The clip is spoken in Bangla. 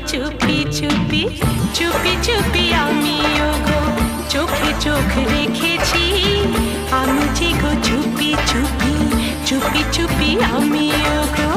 চুপি চুপি চুপি চুপি আমিও গো চোখে চোখ রেখেছি আমি যে গো চুপি চুপি চুপি চুপি আমিও গো